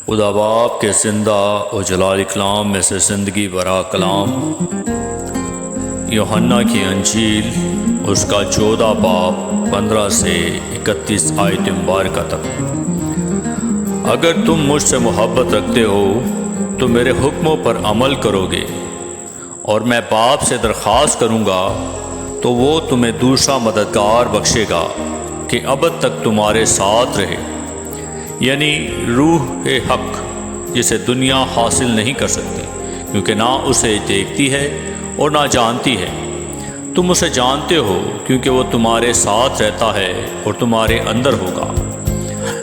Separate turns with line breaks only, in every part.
خدا باپ کے زندہ و جلال کلام میں سے زندگی برا کلام یوحنا کی انجیل اس کا 14 باب 15 سے 31 آیت مبارکہ تک۔ اگر تم مجھ سے محبت رکھتے ہو تو میرے حکموں پر عمل کرو گے، اور میں باپ سے درخواست کروں گا تو وہ تمہیں دوسرا مددگار بخشے گا کہ ابد تک تمہارے ساتھ رہے، یعنی روح حق، جسے دنیا حاصل نہیں کر سکتی کیونکہ نہ اسے دیکھتی ہے اور نہ جانتی ہے۔ تم اسے جانتے ہو کیونکہ وہ تمہارے ساتھ رہتا ہے اور تمہارے اندر ہوگا۔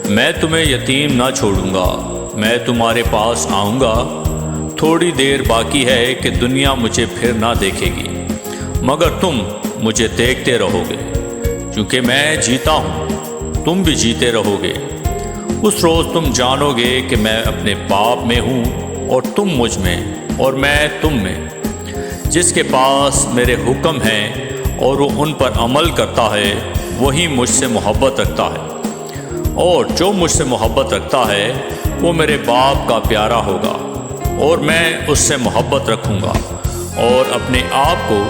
میں تمہیں یتیم نہ چھوڑوں گا، میں تمہارے پاس آؤں گا۔ تھوڑی دیر باقی ہے کہ دنیا مجھے پھر نہ دیکھے گی، مگر تم مجھے دیکھتے رہو گے، کیونکہ میں جیتا ہوں، تم بھی جیتے رہو گے۔ اس روز تم جانو گے کہ میں اپنے باپ میں ہوں اور تم مجھ میں اور میں تم میں۔ جس کے پاس میرے حکم ہیں اور وہ ان پر عمل کرتا ہے وہی مجھ سے محبت رکھتا ہے، اور جو مجھ سے محبت رکھتا ہے وہ میرے باپ کا پیارا ہوگا، اور میں اس سے محبت رکھوں گا اور اپنے آپ کو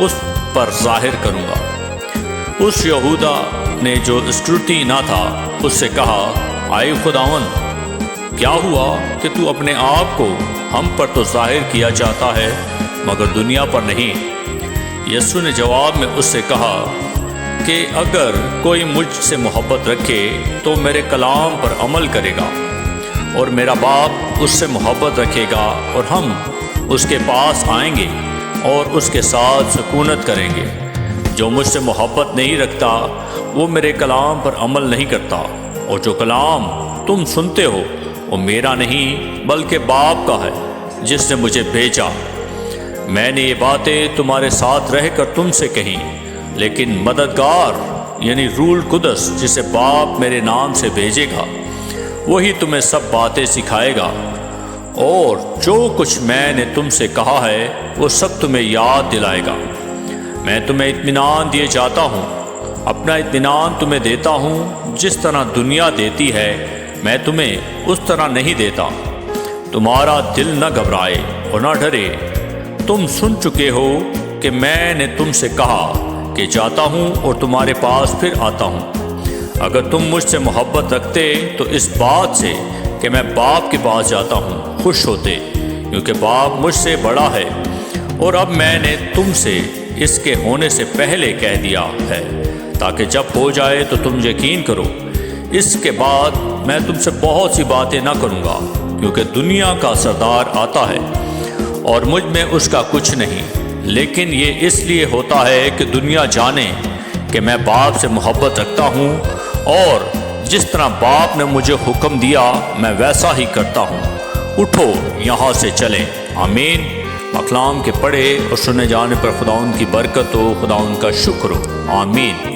اس پر ظاہر کروں گا۔ اس یہودا نے جو اسکروٹی نہ تھا اس سے کہا، آئے خداوند، کیا ہوا کہ تو اپنے آپ کو ہم پر تو ظاہر کیا چاہتا ہے مگر دنیا پر نہیں؟ یسوع نے جواب میں اس سے کہا کہ اگر کوئی مجھ سے محبت رکھے تو میرے کلام پر عمل کرے گا، اور میرا باپ اس سے محبت رکھے گا، اور ہم اس کے پاس آئیں گے اور اس کے ساتھ سکونت کریں گے۔ جو مجھ سے محبت نہیں رکھتا وہ میرے کلام پر عمل نہیں کرتا، اور جو کلام تم سنتے ہو وہ میرا نہیں بلکہ باپ کا ہے جس نے مجھے بھیجا۔ میں نے یہ باتیں تمہارے ساتھ رہ کر تم سے کہیں، لیکن مددگار یعنی روح القدس جسے باپ میرے نام سے بھیجے گا وہی تمہیں سب باتیں سکھائے گا، اور جو کچھ میں نے تم سے کہا ہے وہ سب تمہیں یاد دلائے گا۔ میں تمہیں اطمینان دیے جاتا ہوں، اپنا اطمینان تمہیں دیتا ہوں، جس طرح دنیا دیتی ہے میں تمہیں اس طرح نہیں دیتا۔ تمہارا دل نہ گھبرائے اور نہ ڈرے۔ تم سن چکے ہو کہ میں نے تم سے کہا کہ جاتا ہوں اور تمہارے پاس پھر آتا ہوں۔ اگر تم مجھ سے محبت رکھتے تو اس بات سے کہ میں باپ کے پاس جاتا ہوں خوش ہوتے، کیونکہ باپ مجھ سے بڑا ہے، اور اب میں نے تم سے اس کے ہونے سے پہلے کہہ دیا ہے تاکہ جب ہو جائے تو تم یقین کرو۔ اس کے بعد میں تم سے بہت سی باتیں نہ کروں گا، کیونکہ دنیا کا سردار آتا ہے اور مجھ میں اس کا کچھ نہیں، لیکن یہ اس لیے ہوتا ہے کہ دنیا جانے کہ میں باپ سے محبت رکھتا ہوں، اور جس طرح باپ نے مجھے حکم دیا میں ویسا ہی کرتا ہوں۔ اٹھو یہاں سے چلیں۔ آمین۔ کلام کے پڑھے اور سنے جانے پر خداوند کی برکت ہو، خداوند کا شکر ہو۔ آمین۔